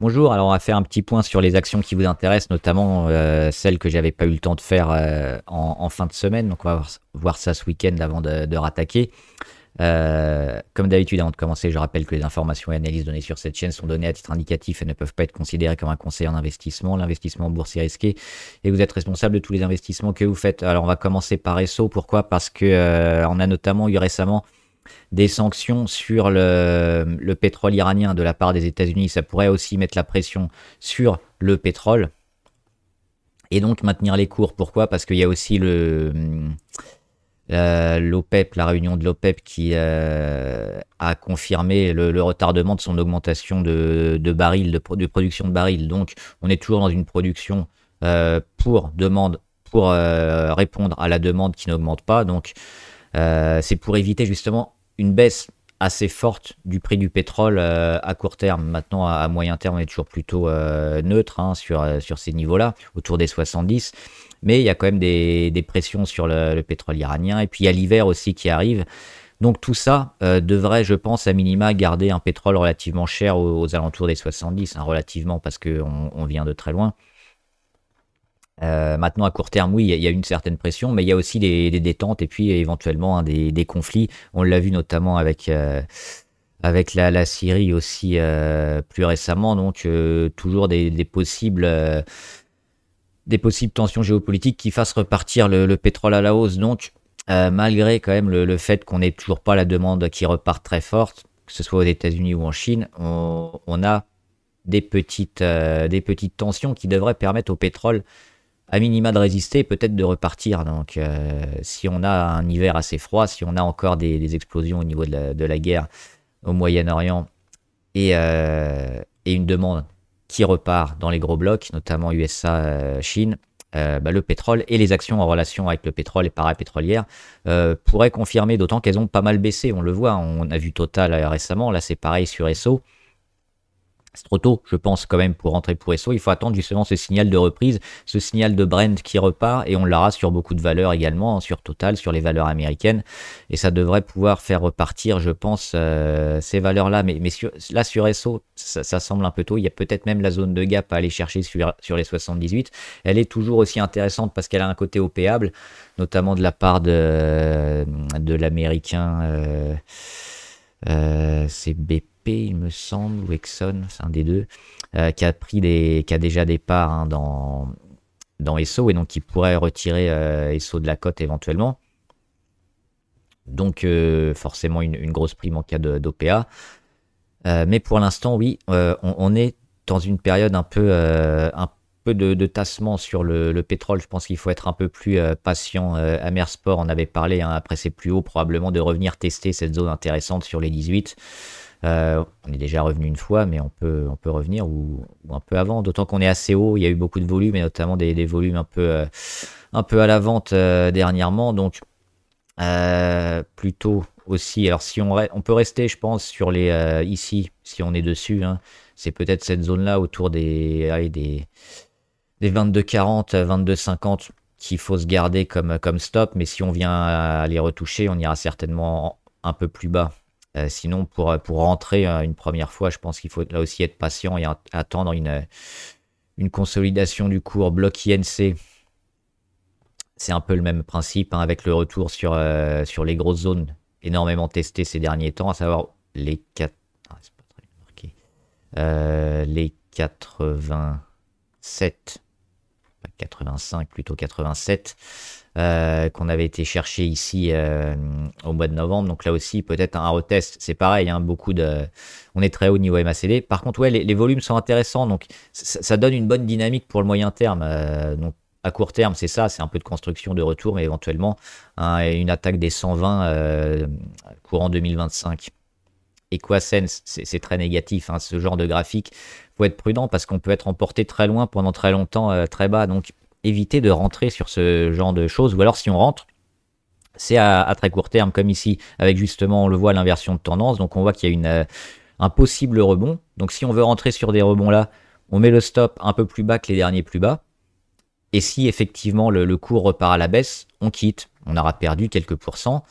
Bonjour, alors on va faire un petit point sur les actions qui vous intéressent, notamment celles que j'avais pas eu le temps de faire en fin de semaine. Donc on va voir ça ce week-end avant de rattaquer. Comme d'habitude, avant de commencer, je rappelle que les informations et analyses données sur cette chaîne sont données à titre indicatif et ne peuvent pas être considérées comme un conseil en investissement. L'investissement en bourse est risqué et vous êtes responsable de tous les investissements que vous faites. Alors on va commencer par ESSO. Pourquoi? Parce que on a notamment eu récemment des sanctions sur le pétrole iranien de la part des États-Unis. Ça pourrait aussi mettre la pression sur le pétrole et donc maintenir les cours. Pourquoi? Parce qu'il y a aussi l'OPEP, la réunion de l'OPEP qui a confirmé le retardement de son augmentation de barils, de production de barils. Donc on est toujours dans une production pour répondre à la demande qui n'augmente pas. Donc c'est pour éviter justement une baisse assez forte du prix du pétrole à court terme. Maintenant, à moyen terme, on est toujours plutôt neutre sur ces niveaux-là, autour des 70. Mais il y a quand même des pressions sur le pétrole iranien. Et puis il y a l'hiver aussi qui arrive. Donc tout ça devrait, je pense, à minima garder un pétrole relativement cher aux alentours des 70, hein, relativement parce qu'on vient de très loin. Maintenant, à court terme, oui, il y a une certaine pression, mais il y a aussi des détentes et puis éventuellement des conflits. On l'a vu notamment avec la Syrie aussi plus récemment, donc toujours des possibles tensions géopolitiques qui fassent repartir le pétrole à la hausse. Donc, malgré quand même le fait qu'on n'ait toujours pas la demande qui repart très forte, que ce soit aux États-Unis ou en Chine, on a des petites tensions qui devraient permettre au pétrole à minima de résister et peut-être de repartir. Donc si on a un hiver assez froid, si on a encore des explosions au niveau de la guerre au Moyen-Orient et une demande qui repart dans les gros blocs, notamment USA, Chine, le pétrole et les actions en relation avec le pétrole et parapétrolières pourraient confirmer, d'autant qu'elles ont pas mal baissé. On le voit, on a vu Total récemment, là c'est pareil sur Esso. C'est trop tôt, je pense, quand même, pour rentrer pour Esso. Il faut attendre justement ce signal de reprise, ce signal de Brent qui repart, et on l'aura sur beaucoup de valeurs également, sur Total, sur les valeurs américaines. Et ça devrait pouvoir faire repartir, je pense, ces valeurs-là. Mais là, sur Esso, ça semble un peu tôt. Il y a peut-être même la zone de gap à aller chercher sur les 78. Elle est toujours aussi intéressante parce qu'elle a un côté opéable, notamment de la part de l'américain, c'est BP. Il me semble, ou Exxon, c'est un des deux, qui a déjà des parts hein, dans Esso et donc qui pourrait retirer Esso de la cote éventuellement. Donc forcément une grosse prime en cas d'OPA. Mais pour l'instant, oui, on est dans une période un peu de tassement sur le pétrole. Je pense qu'il faut être un peu plus patient. Amersport en avait parlé hein, après ses plus hauts, probablement de revenir tester cette zone intéressante sur les 18. On est déjà revenu une fois, mais on peut revenir ou un peu avant, d'autant qu'on est assez haut, il y a eu beaucoup de volumes, et notamment des volumes un peu à la vente dernièrement, donc plutôt aussi, alors si on peut rester, je pense, sur les ici, si on est dessus, hein, c'est peut-être cette zone-là autour des 22,40, 22,50 qu'il faut se garder comme stop, mais si on vient à les retoucher, on ira certainement un peu plus bas. Sinon, pour rentrer une première fois, je pense qu'il faut là aussi être patient et attendre une consolidation du cours bloc INC. C'est un peu le même principe hein, avec le retour sur les grosses zones énormément testées ces derniers temps, à savoir les 87, pas 85, plutôt 87. Qu'on avait été chercher ici au mois de novembre. Donc là aussi, peut-être un retest. C'est pareil, hein, on est très haut niveau MACD. Par contre, ouais, les volumes sont intéressants. Donc ça donne une bonne dynamique pour le moyen terme. Donc à court terme, c'est ça, c'est un peu de construction de retour, mais éventuellement hein, une attaque des 120 courant 2025. Equasense, c'est très négatif, hein, ce genre de graphique. Il faut être prudent parce qu'on peut être emporté très loin pendant très longtemps, très bas. Donc éviter de rentrer sur ce genre de choses, ou alors si on rentre, c'est à très court terme, comme ici, avec justement, on le voit, l'inversion de tendance, donc on voit qu'il y a un possible rebond, donc si on veut rentrer sur des rebonds là, on met le stop un peu plus bas que les derniers plus bas, et si effectivement le cours repart à la baisse, on quitte, on aura perdu quelques pourcents,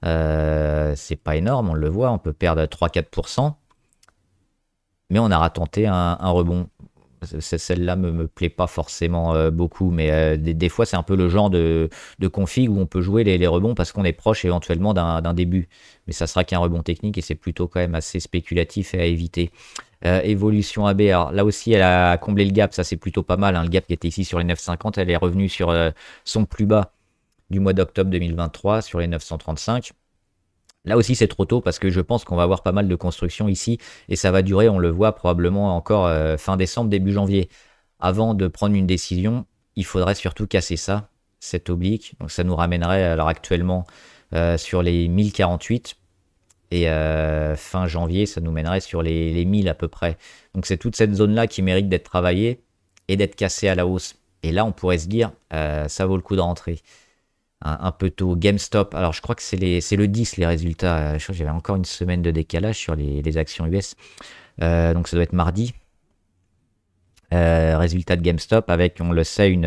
c'est pas énorme, on le voit, on peut perdre 3-4%, mais on aura tenté un rebond. Celle-là me plaît pas forcément beaucoup, mais des fois c'est un peu le genre de config où on peut jouer les rebonds parce qu'on est proche éventuellement d'un début. Mais ça sera qu'un rebond technique et c'est plutôt quand même assez spéculatif et à éviter. Évolution AB, alors là aussi elle a comblé le gap, ça c'est plutôt pas mal, hein. Le gap qui était ici sur les 9,50, elle est revenue sur son plus bas du mois d'octobre 2023 sur les 935. Là aussi, c'est trop tôt parce que je pense qu'on va avoir pas mal de construction ici et ça va durer, on le voit probablement encore fin décembre, début janvier. Avant de prendre une décision, il faudrait surtout casser ça, cette oblique. Donc ça nous ramènerait alors actuellement sur les 1048 et fin janvier, ça nous mènerait sur les 1000 à peu près. Donc c'est toute cette zone-là qui mérite d'être travaillée et d'être cassée à la hausse. Et là, on pourrait se dire, ça vaut le coup de rentrer un peu tôt. GameStop, alors je crois que c'est le 10 les résultats. Je crois que j'avais encore une semaine de décalage sur les actions US. Donc ça doit être mardi. Résultat de GameStop avec, on le sait,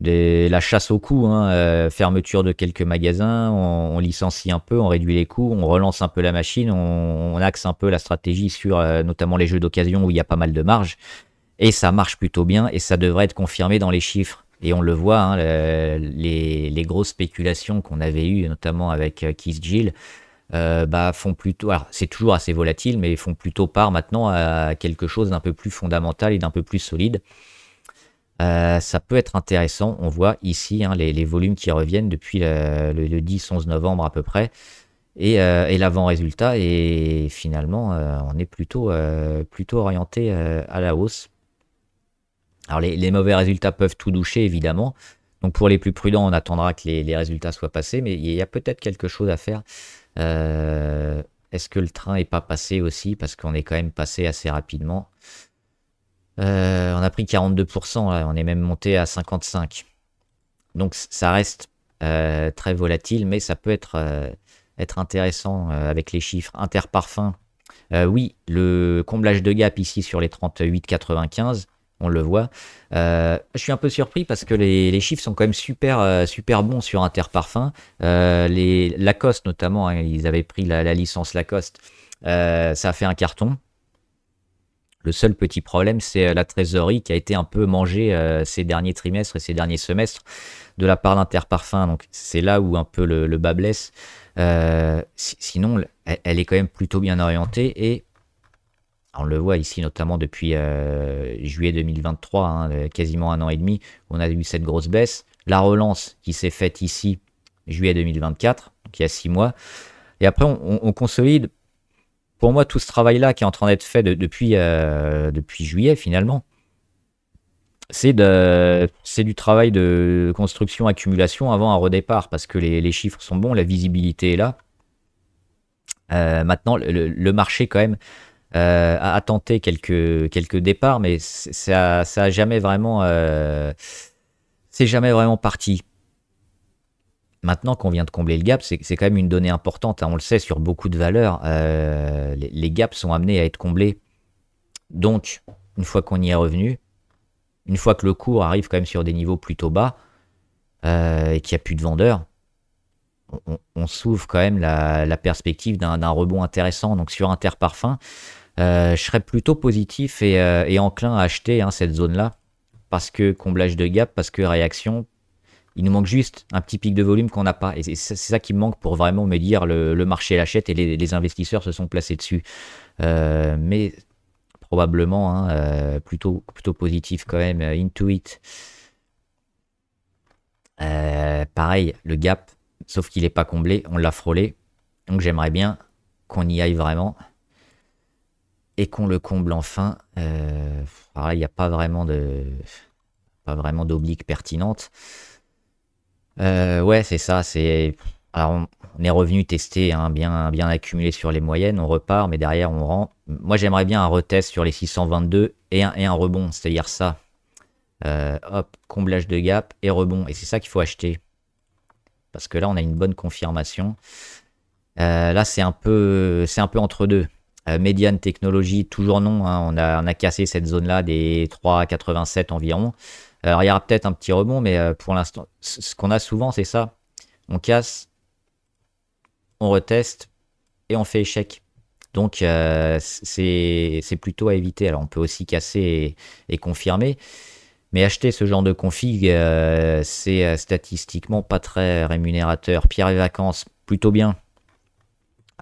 la chasse au coût, hein, fermeture de quelques magasins, on licencie un peu, on réduit les coûts, on relance un peu la machine, on axe un peu la stratégie sur notamment les jeux d'occasion où il y a pas mal de marge. Et ça marche plutôt bien et ça devrait être confirmé dans les chiffres. Et on le voit, hein, les grosses spéculations qu'on avait eues, notamment avec Keith Gill, font plutôt. Alors, c'est toujours assez volatile, mais font plutôt part maintenant à quelque chose d'un peu plus fondamental et d'un peu plus solide. Ça peut être intéressant. On voit ici hein, les volumes qui reviennent depuis le 10-11 novembre à peu près. Et l'avant-résultat. Et finalement, on est plutôt orienté à la hausse. Alors les mauvais résultats peuvent tout doucher, évidemment. Donc pour les plus prudents, on attendra que les résultats soient passés, mais il y a peut-être quelque chose à faire. Est-ce que le train n'est pas passé aussi? Parce qu'on est quand même passé assez rapidement. On a pris 42%, là, on est même monté à 55%. Donc ça reste très volatile, mais ça peut être intéressant avec les chiffres. Interparfum, oui, le comblage de gap ici sur les 38,95. On le voit. Je suis un peu surpris parce que les chiffres sont quand même super bons sur Interparfum. Les Lacoste notamment, hein, ils avaient pris la licence Lacoste. Ça a fait un carton. Le seul petit problème, c'est la trésorerie qui a été un peu mangée ces derniers trimestres et ces derniers semestres de la part d'Interparfum. Donc c'est là où un peu le bas blesse. Sinon, elle est quand même plutôt bien orientée et on le voit ici notamment depuis juillet 2023, hein, quasiment un an et demi, on a eu cette grosse baisse. La relance qui s'est faite ici, juillet 2024, donc il y a 6 mois. Et après, on consolide. Pour moi, tout ce travail-là qui est en train d'être fait depuis juillet, finalement, c'est du travail de construction, accumulation avant un redépart, parce que les chiffres sont bons, la visibilité est là. Maintenant, le marché, quand même, a tenté quelques départs, mais ça a jamais vraiment, c'est jamais vraiment parti. Maintenant qu'on vient de combler le gap, c'est quand même une donnée importante, hein, on le sait sur beaucoup de valeurs, les gaps sont amenés à être comblés. Donc, une fois qu'on y est revenu, une fois que le cours arrive quand même sur des niveaux plutôt bas et qu'il n'y a plus de vendeurs, on s'ouvre quand même la perspective d'un rebond intéressant. Donc sur Interparfum, je serais plutôt positif et enclin à acheter hein, cette zone-là parce que comblage de gap, parce que réaction. Il nous manque juste un petit pic de volume qu'on n'a pas. Et c'est ça qui me manque pour vraiment me dire le marché l'achète et les investisseurs se sont placés dessus. Mais probablement hein, plutôt positif quand même. Intuit. Pareil, le gap, sauf qu'il n'est pas comblé, on l'a frôlé. Donc j'aimerais bien qu'on y aille vraiment et qu'on le comble enfin. Alors là, il n'y a pas vraiment d'oblique pertinente. Ouais, c'est ça. Alors, on est revenu tester, hein, bien accumulé sur les moyennes. On repart, mais derrière, on rend. Moi, j'aimerais bien un retest sur les 622 et un rebond, c'est-à-dire ça. Hop, comblage de gap et rebond. Et c'est ça qu'il faut acheter. Parce que là, on a une bonne confirmation. Là, c'est un peu entre deux. Médiane technologie, toujours non. Hein, on a cassé cette zone-là des 3,87 environ. Alors, il y aura peut-être un petit rebond, mais pour l'instant, ce qu'on a souvent, c'est ça. On casse, on reteste et on fait échec. Donc c'est plutôt à éviter. Alors on peut aussi casser et confirmer. Mais acheter ce genre de config, c'est statistiquement pas très rémunérateur. Pierre et Vacances, plutôt bien.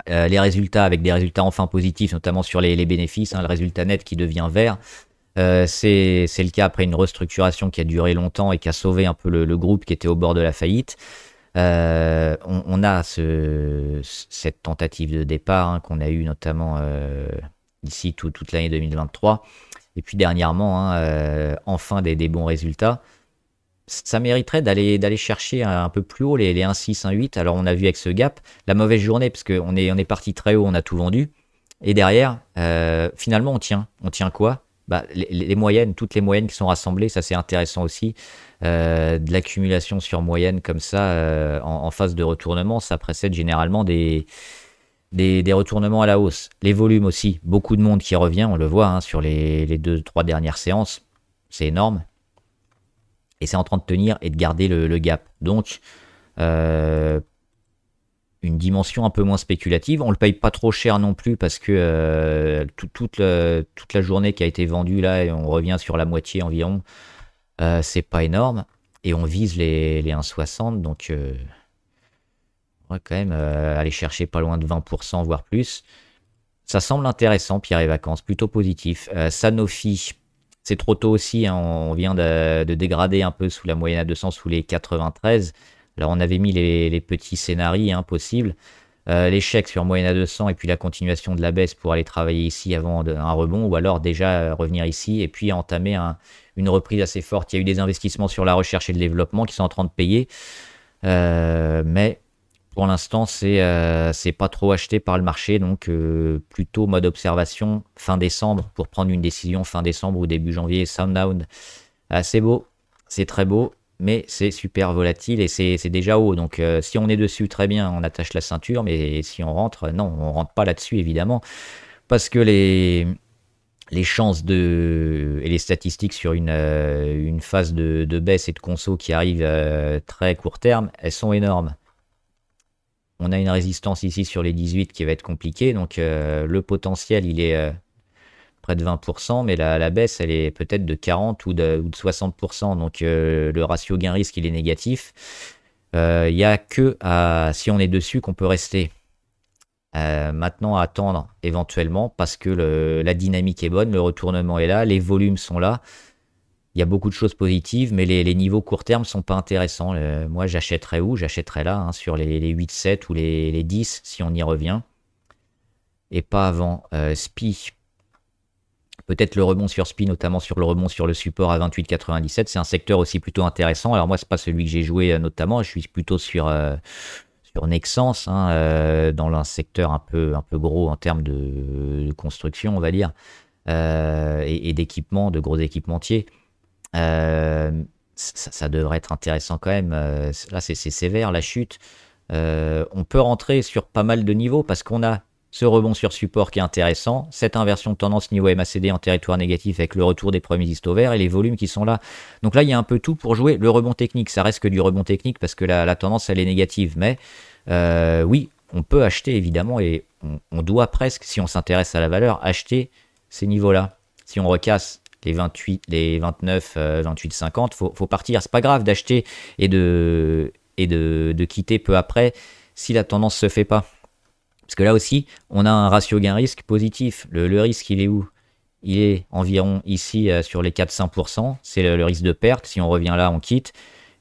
Les résultats, avec des résultats enfin positifs, notamment sur les bénéfices, hein, le résultat net qui devient vert. C'est le cas après une restructuration qui a duré longtemps et qui a sauvé un peu le groupe qui était au bord de la faillite. On a cette tentative de départ hein, qu'on a eu notamment ici toute l'année 2023. Et puis dernièrement, hein, enfin des bons résultats. Ça mériterait d'aller chercher un peu plus haut les 1,6, 1,8. Alors on a vu avec ce gap la mauvaise journée parce qu'on est parti très haut, on a tout vendu. Et derrière, finalement on tient. On tient quoi? Bah, les moyennes, toutes les moyennes qui sont rassemblées, ça c'est intéressant aussi. De l'accumulation sur moyenne comme ça en phase de retournement, ça précède généralement des retournements à la hausse. Les volumes aussi, beaucoup de monde qui revient, on le voit hein, sur les 2-3 dernières séances, c'est énorme. Et c'est en train de tenir et de garder le gap. Donc, une dimension un peu moins spéculative. On ne le paye pas trop cher non plus parce que toute la journée qui a été vendue là, et on revient sur la moitié environ, c'est pas énorme. Et on vise les 1,60. Donc, on va quand même aller chercher pas loin de 20%, voire plus. Ça semble intéressant, Pierre et Vacances, plutôt positif. Sanofi, c'est trop tôt aussi, hein, on vient de dégrader un peu sous la moyenne à 200, sous les 93. Alors on avait mis les petits scénarios hein, possibles. L'échec sur moyenne à 200 et puis la continuation de la baisse pour aller travailler ici avant un rebond ou alors déjà revenir ici et puis entamer une reprise assez forte. Il y a eu des investissements sur la recherche et le développement qui sont en train de payer. Mais pour l'instant, c'est pas trop acheté par le marché, donc plutôt mode observation fin décembre pour prendre une décision fin décembre ou début janvier. Sundown, c'est beau, c'est très beau, mais c'est super volatile et c'est déjà haut. Donc si on est dessus, très bien, on attache la ceinture, mais si on rentre, non, on rentre pas là-dessus évidemment, parce que les chances et les statistiques sur une phase de baisse et de conso qui arrive très court terme, elles sont énormes. On a une résistance ici sur les 18 qui va être compliquée. Donc le potentiel, il est près de 20%, mais la baisse, elle est peut-être de 40 ou de 60%. Donc le ratio gain-risque, il est négatif. Il n'y a que si on est dessus qu'on peut rester. Maintenant, à attendre éventuellement parce que la dynamique est bonne, le retournement est là, les volumes sont là. Il y a beaucoup de choses positives, mais les niveaux court terme ne sont pas intéressants. Moi, j'achèterais où? J'achèterais là, hein, sur les 8, 7 ou les 10, si on y revient. Et pas avant. SPI, peut-être le rebond sur SPI, notamment sur le rebond sur le support à 28,97. C'est un secteur aussi plutôt intéressant. Alors moi, c'est pas celui que j'ai joué notamment. Je suis plutôt sur Nexans, hein, dans un secteur un peu gros en termes de construction, on va dire, et d'équipement, de gros équipementiers. Ça devrait être intéressant quand même. Là, c'est sévère la chute. On peut rentrer sur pas mal de niveaux parce qu'on a ce rebond sur support qui est intéressant, cette inversion de tendance niveau MACD en territoire négatif avec le retour des premiers histos verts et les volumes qui sont là. Donc là, il y a un peu tout pour jouer. Le rebond technique, ça reste que du rebond technique parce que la tendance, elle est négative. Mais oui, on peut acheter évidemment et on doit presque, si on s'intéresse à la valeur, acheter ces niveaux-là. Si on recasse les 28, les 29, 28, 50, faut partir. C'est pas grave d'acheter et de quitter peu après si la tendance se fait pas. Parce que là aussi, on a un ratio gain-risque positif. Le risque, il est où? Il est environ ici sur les 4-5%. C'est le risque de perte. Si on revient là, on quitte.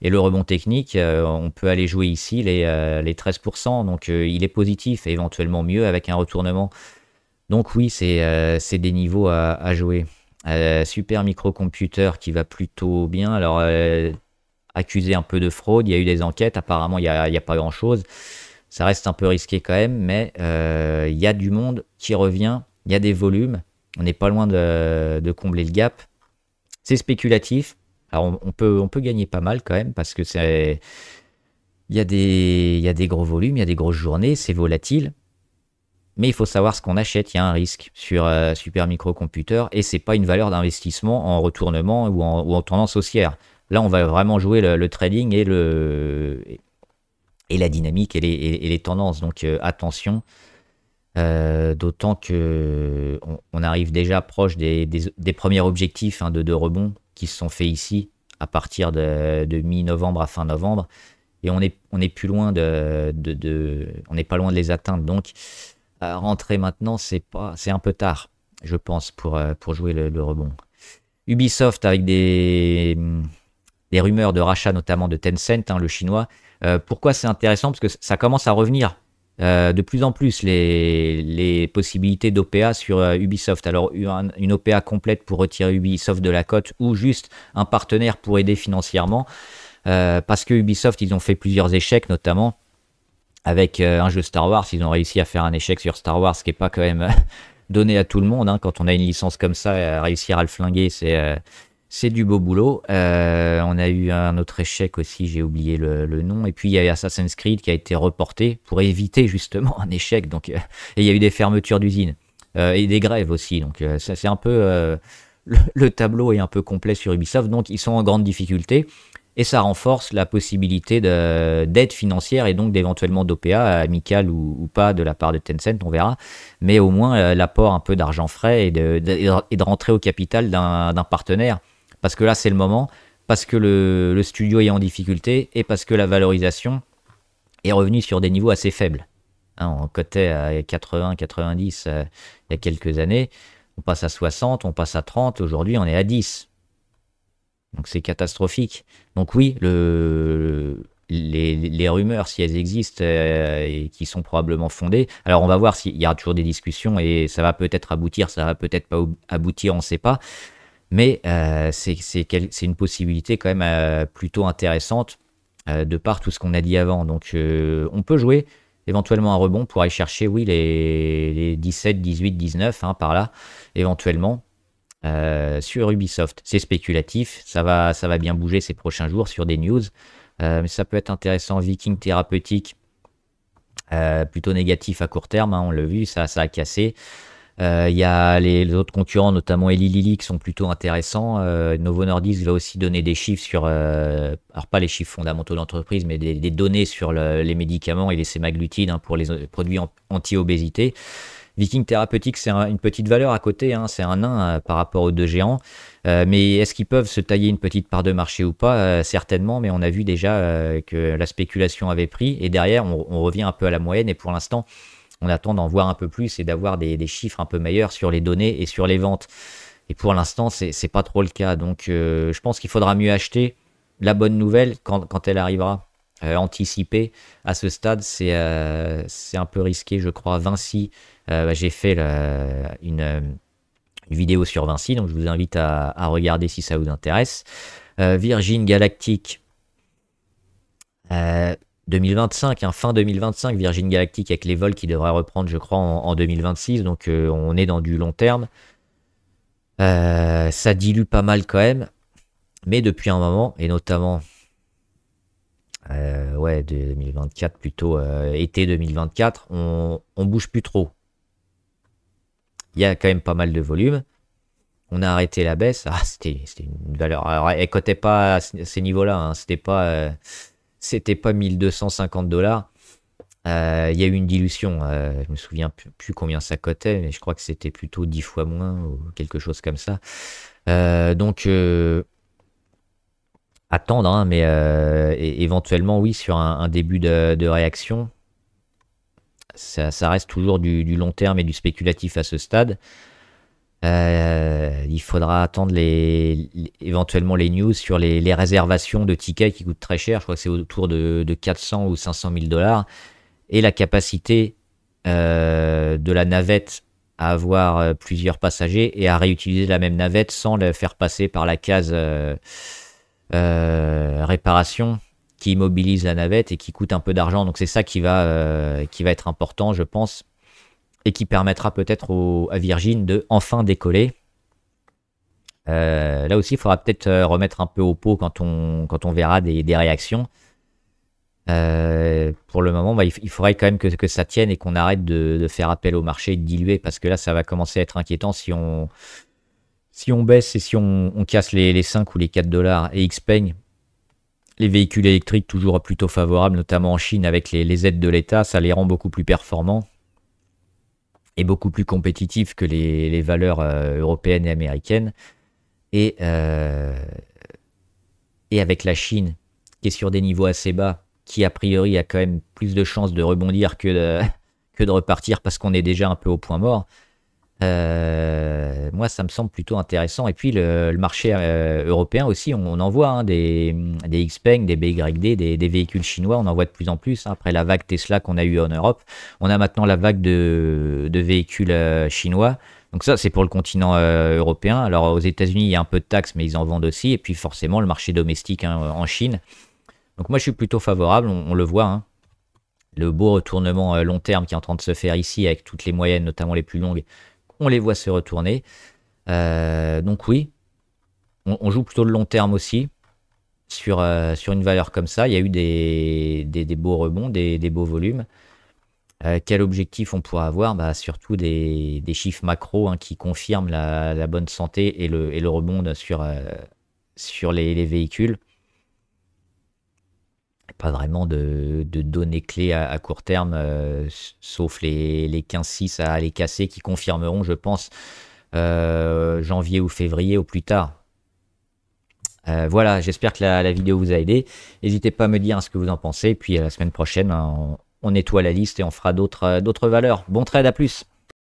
Et le rebond technique, on peut aller jouer ici les 13%. Donc il est positif et éventuellement mieux avec un retournement. Donc oui, c'est des niveaux à jouer. Super microcomputer qui va plutôt bien. Alors, accusé un peu de fraude, il y a eu des enquêtes. Apparemment, il n'y a pas grand-chose. Ça reste un peu risqué quand même, mais il y a du monde qui revient. Il y a des volumes. On n'est pas loin de combler le gap. C'est spéculatif. Alors, on peut gagner pas mal quand même parce que il y a des gros volumes, il y a des grosses journées, c'est volatile. Mais il faut savoir ce qu'on achète, il y a un risque sur Super Microcomputer et c'est pas une valeur d'investissement en retournement ou en tendance haussière. Là, on va vraiment jouer le trading et la dynamique et les tendances. Donc attention, D'autant que on arrive déjà proche des premiers objectifs hein, de rebond qui se sont faits ici à partir de mi-novembre à fin novembre. Et on est plus loin on n'est pas loin de les atteindre. Donc, rentrer maintenant, c'est un peu tard, je pense, pour jouer le rebond. Ubisoft avec des rumeurs de rachat, notamment de Tencent, hein, le chinois. Pourquoi c'est intéressant? Parce que ça commence à revenir de plus en plus les possibilités d'OPA sur Ubisoft. Alors, une OPA complète pour retirer Ubisoft de la cote ou juste un partenaire pour aider financièrement. Parce que Ubisoft, ils ont fait plusieurs échecs, notamment avec un jeu Star Wars. Ils ont réussi à faire un échec sur Star Wars, ce qui n'est pas quand même donné à tout le monde. Hein. Quand on a une licence comme ça, réussir à le flinguer, c'est du beau boulot. On a eu un autre échec aussi, j'ai oublié le nom. Et puis il y a Assassin's Creed qui a été reporté pour éviter justement un échec. Donc, et il y a eu des fermetures d'usines et des grèves aussi. Donc ça, c'est un peu le tableau est un peu complet sur Ubisoft. Donc ils sont en grande difficulté. Et ça renforce la possibilité d'aide financière et donc d'éventuellement d'OPA, amicale ou pas, de la part de Tencent, on verra. Mais au moins l'apport un peu d'argent frais et de rentrer au capital d'un partenaire. Parce que là, c'est le moment, parce que le studio est en difficulté et parce que la valorisation est revenue sur des niveaux assez faibles. Hein, on cotait à 80, 90 il y a quelques années. On passe à 60, on passe à 30. Aujourd'hui, on est à 10. Donc c'est catastrophique. Donc oui, les rumeurs, si elles existent et qui sont probablement fondées, alors on va voir s'il y a toujours des discussions et ça va peut-être aboutir, ça va peut-être pas aboutir, on ne sait pas. Mais c'est une possibilité quand même plutôt intéressante de par tout ce qu'on a dit avant. Donc on peut jouer éventuellement un rebond pour aller chercher, oui, les 17, 18, 19, hein, par là, éventuellement. Sur Ubisoft, c'est spéculatif, ça va bien bouger ces prochains jours sur des news, mais ça peut être intéressant. Viking thérapeutique, plutôt négatif à court terme, hein, on l'a vu, ça a cassé. Il y a les autres concurrents, notamment Eli Lilly, qui sont plutôt intéressants. Novo Nordisk va aussi donner des chiffres sur, alors pas les chiffres fondamentaux d'entreprise, mais des données sur les médicaments et les sémaglutides, hein, pour les produits anti-obésité. Viking thérapeutique, c'est une petite valeur à côté, hein, c'est un nain par rapport aux deux géants. Mais est-ce qu'ils peuvent se tailler une petite part de marché ou pas? Certainement, mais on a vu déjà que la spéculation avait pris. Et derrière, on revient un peu à la moyenne. Et pour l'instant, on attend d'en voir un peu plus et d'avoir des chiffres un peu meilleurs sur les données et sur les ventes. Et pour l'instant, c'est pas trop le cas. Donc, je pense qu'il faudra mieux acheter la bonne nouvelle quand elle arrivera. Anticiper à ce stade, c'est un peu risqué, je crois. Vinci, j'ai fait une vidéo sur Vinci, donc je vous invite à regarder si ça vous intéresse. Virgin Galactic, 2025, hein, fin 2025, Virgin Galactic avec les vols qui devraient reprendre, je crois, en 2026. Donc on est dans du long terme. Ça dilue pas mal quand même, mais depuis un moment, et notamment 2024 plutôt, été 2024, on bouge plus trop. Il y a quand même pas mal de volume. On a arrêté la baisse. Ah, c'était une valeur. Alors, elle cotait pas à ces niveaux-là, hein. C'était pas 1250 $. Il y a eu une dilution. Je me souviens plus combien ça cotait, mais je crois que c'était plutôt 10 fois moins ou quelque chose comme ça. Donc attendre, hein, mais éventuellement, oui, sur un début de réaction. Ça reste toujours du long terme et du spéculatif à ce stade. Il faudra attendre éventuellement les news sur les réservations de tickets qui coûtent très cher. Je crois que c'est autour de 400 ou 500 000 $. Et la capacité de la navette à avoir plusieurs passagers et à réutiliser la même navette sans le faire passer par la case réparation qui immobilise la navette et qui coûte un peu d'argent. Donc c'est ça qui va être important, je pense, et qui permettra peut-être à Virgin de enfin décoller. Là aussi, il faudra peut-être remettre un peu au pot quand on verra des réactions. Pour le moment, il faudrait quand même que ça tienne et qu'on arrête de faire appel au marché et de diluer, parce que là, ça va commencer à être inquiétant si on baisse et si on casse les 5 ou les 4 $ et Xpeng. Les véhicules électriques toujours plutôt favorables, notamment en Chine avec les aides de l'État, ça les rend beaucoup plus performants. est beaucoup plus compétitif que les valeurs européennes et américaines. Et, euh, et avec la Chine, qui est sur des niveaux assez bas, qui a priori a quand même plus de chances de rebondir que de repartir parce qu'on est déjà un peu au point mort. Moi, ça me semble plutôt intéressant. Et puis, le marché européen aussi, on en voit hein, des Xpeng, des BYD, des véhicules chinois, on en voit de plus en plus. Hein. Après la vague Tesla qu'on a eue en Europe, on a maintenant la vague de véhicules chinois. Donc ça, c'est pour le continent européen. Alors, aux États-Unis, il y a un peu de taxes, mais ils en vendent aussi. Et puis, forcément, le marché domestique hein, en Chine. Donc, moi, je suis plutôt favorable, on le voit. Hein. Le beau retournement long terme qui est en train de se faire ici, avec toutes les moyennes, notamment les plus longues, on les voit se retourner. Donc oui, on joue plutôt le long terme aussi sur une valeur comme ça. Il y a eu des beaux rebonds, des beaux volumes. Quel objectif on pourra avoir bah, surtout des chiffres macro hein, qui confirment la bonne santé et le rebond sur les véhicules. Pas vraiment de données clés à court terme, sauf les 15-6 à les casser qui confirmeront, je pense, janvier ou février au plus tard. Voilà, j'espère que la vidéo vous a aidé. N'hésitez pas à me dire ce que vous en pensez. Puis à la semaine prochaine, on nettoie la liste et on fera d'autres valeurs. Bon trade, à plus!